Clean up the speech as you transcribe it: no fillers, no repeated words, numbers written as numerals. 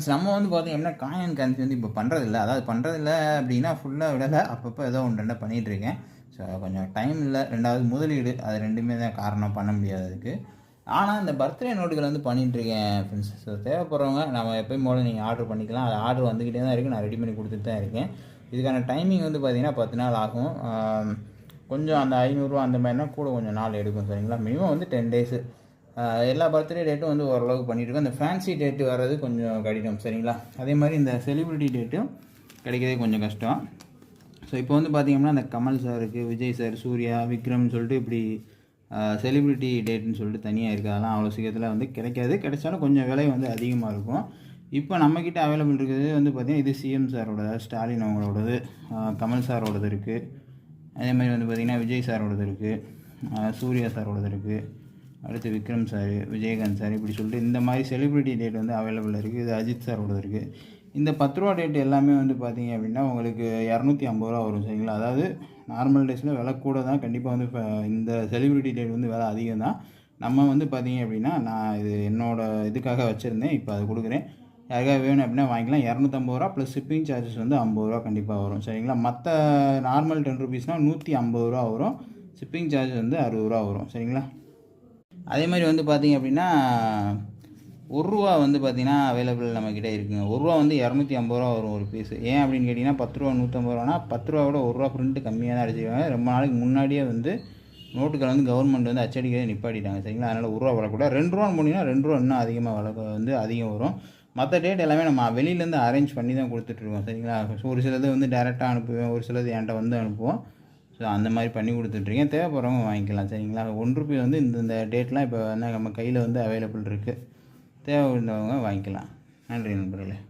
நம்ம வந்து பார்த்தீங்கன்னா காயின் அண்ட் கரன்சி வந்து இப்போ பண்ணுறதில்ல. அதாவது பண்ணுறதில்ல அப்படின்னா ஃபுல்லாக விடலை. அப்பப்போ ஏதோ ஒன்று ரெண்டாக பண்ணிகிட்ருக்கேன். ஸோ கொஞ்சம் டைம் இல்லை. 2வது முதலீடு. அது 2மே தான் காரணம், பண்ண முடியாததுக்கு. ஆனால் இந்த பர்த்டே நோட்டுகள் வந்து பண்ணிகிட்ருக்கேன் ஃப்ரெண்ட்ஸ். ஸோ தேவைப்படுறவங்க நம்ம எப்பயும் போல் நீங்கள் ஆர்டர் பண்ணிக்கலாம். அது ஆர்டர் வந்துக்கிட்டே தான் இருக்குது. நான் ரெடி பண்ணி கொடுத்துட்டு தான் இருக்கேன். இதுக்கான டைமிங் வந்து பார்த்திங்கன்னா 10 நாள் ஆகும். கொஞ்சம் அந்த ரூ. 500 அந்த மாதிரினா கூட கொஞ்சம் நாள் எடுக்கும். சரிங்களா? மினிமம் வந்து 10 டேஸு. எல்லா பர்த்டே டேட்டும் வந்து ஓரளவுக்கு பண்ணிகிட்ருக்கோம். இந்த ஃபேன்சி டேட்டு வர்றது கொஞ்சம் கடினம். சரிங்களா? அதே மாதிரி இந்த செலிப்ரிட்டி டேட்டும் கிடைக்கிறதே கொஞ்சம் கஷ்டம். ஸோ இப்போ வந்து பார்த்திங்கன்னா இந்த கமல் சாருக்கு, விஜய் சார், சூர்யா, விக்ரம்னு சொல்லிட்டு இப்படி செலிப்ரிட்டி டேட்டுன்னு சொல்லிட்டு தனியாக இருக்குது. அதெல்லாம் அவ்வளோ சீக்கிரத்தில் வந்து கிடைக்காது. கிடைச்சாலும் கொஞ்சம் விலை வந்து அதிகமாக இருக்கும். இப்போ நம்மக்கிட்ட அவைலபிள் இருக்கிறது வந்து பார்த்திங்கன்னா இது சிஎம் சாரோடது, ஸ்டாலின் அவங்களோடது, கமல் சாரோடது இருக்குது. அதே மாதிரி வந்து பார்த்திங்கன்னா விஜய் சாரோடது இருக்குது, சூர்யா சாரோடது இருக்குது, அடுத்து விக்ரம் சார், விஜயகாந்த் சார், இப்படி சொல்லிட்டு இந்த மாதிரி செலிப்ரிட்டி டேட் வந்து அவைலபிள் இருக்குது. இது அஜித் சாரோடது இருக்குது. இந்த 10 ரூபா டேட் எல்லாமே வந்து பார்த்திங்க அப்படின்னா உங்களுக்கு 250 ரூபா வரும். சரிங்களா? அதாவது நார்மல் டேஸில் விலை கூட தான். கண்டிப்பாக வந்து இப்போ இந்த செலிப்ரிட்டி டேட் வந்து விலை அதிகம் தான். நம்ம வந்து பார்த்திங்க அப்படின்னா நான் இது என்னோடய இதுக்காக வச்சுருந்தேன். இப்போ அது கொடுக்குறேன். யாருக்காவது வேணும் அப்படின்னா வாங்கிக்கலாம். 250 ரூபா ப்ளஸ் ஷிப்பிங் சார்ஜஸ் வந்து 50 ரூபா கண்டிப்பாக வரும். சரிங்களா? மற்ற நார்மல் 10 ருபீஸ்னால் 150 ரூபா வரும். ஷிப்பிங் சார்ஜ் வந்து 60 ரூபா வரும். சரிங்களா? அதே மாதிரி வந்து பார்த்திங்க அப்படின்னா ரூபா வந்து பார்த்திங்கன்னா அவைலபிள் நம்மக்கிட்ட இருக்குங்க. ரூபா வந்து 250 ரூபா வரும் ஒரு பீஸு. ஏன் அப்படின்னு கேட்டிங்கன்னா 10 ரூபா 150 ரூபானா 10 ரூபாவோட ரூபா பிரிண்ட்டு கம்மியாக தான் அடிச்சிருக்காங்க. ரொம்ப நாளைக்கு முன்னாடியே வந்து நோட்டுகள் வந்து கவர்மெண்ட் வந்து அச்சடிக்கிறதை நிப்பாட்டிட்டாங்க. சரிங்களா? அதனால் ரூபா வரக்கூடாது. 2 ரூபான்னு போனீங்கன்னா 2 ரூபா இன்னும் அதிகமாக விலை வந்து அதிகம் வரும். மற்ற டேட் எல்லாமே நம்ம வெளியிலேருந்து அரேஞ்ச் பண்ணி தான் கொடுத்துட்ருக்கோம். சரிங்களா? ஒரு சிலது வந்து டேரெக்டாக அனுப்புவேன், ஒரு சிலது என்கிட்ட வந்து அனுப்புவோம். ஸோ அந்த மாதிரி பண்ணி கொடுத்துட்ருக்கேன். தேவைப்படுறவங்க வாங்கிக்கலாம். சரிங்களா? ₹1 வந்து இந்த டேட்லாம் இப்போ வந்து நம்ம கையில் வந்து அவைலபிள் இருக்குது. தேவைப்படுறவங்க வாங்கிக்கலாம். நன்றி நண்பர்களே.